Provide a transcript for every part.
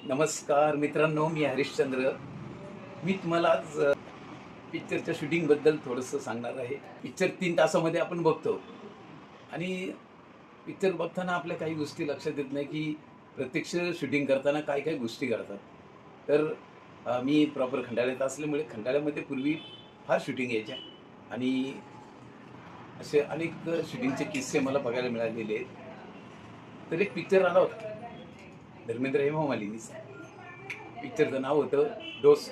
नमस्कार मित्रांनो, मी हरिश्चंद्र. मी तुम्हाला आज पिक्चरच्या शूटिंगबद्दल थोडंसं सांगणार आहे. पिक्चर 3 तासामध्ये आपण बघतो आणि पिक्चर बघताना आपल्या काही गोष्टी लक्षात येत नाही, की प्रत्यक्ष शूटिंग करताना काय काय गोष्टी घडतात. तर मी प्रॉपर खंडाळ्यात असल्यामुळे खंडाळ्यामध्ये पूर्वी फार शूटिंग यायच्या आणि असे अनेक शूटिंगचे किस्से मला बघायला मिळालेले आहेत. तर एक पिक्चर आला होता धर्मेंद्र हेमा मालिनीचा. पिक्चरचं नाव होतं डोस.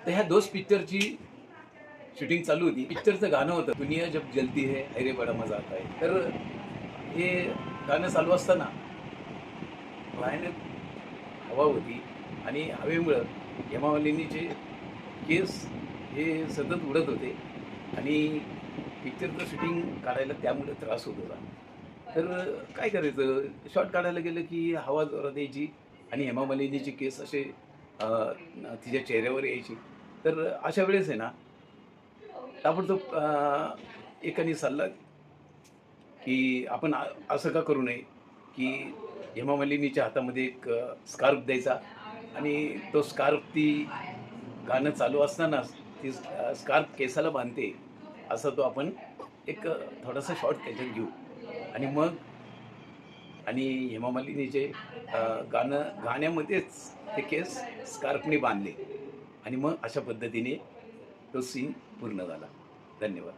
तर ह्या दोस्त पिक्चरची शूटिंग चालू होती. पिक्चरचं गाणं होतं दुनिया जब जलती है अरे बडा मजा आता है. तर हे गाणं चालू असताना भयानक हवा होती आणि हवेमुळं हेमा मालिनीचे केस हे सतत उडत होते आणि पिक्चरचं शूटिंग काढायला त्यामुळे त्रास होत होता. तर काय करायचं, शॉट काढायला गेलं की हवा जोरात यायची आणि हेमा मालिनीचे केस असे तिच्या चेहऱ्यावर यायची. तर अशा वेळेस आहे ना, ताबडतोब एकाने सल्ला की आपण असं का करू नये, की हेमा मालिनीच्या हातामध्ये एक स्कार्फ द्यायचा आणि तो स्कार्फ ती गाणं चालू असतानाच ती स्कार्फ केसाला बांधते, असा तो आपण एक थोडासा शॉट त्याच्यात घेऊ आणि मग हेमा मालिनीचे गाण्यामध्येच ते केस स्कार्फने बांधले आणि मग अशा पद्धतीने तो सीन पूर्ण झाला. धन्यवाद.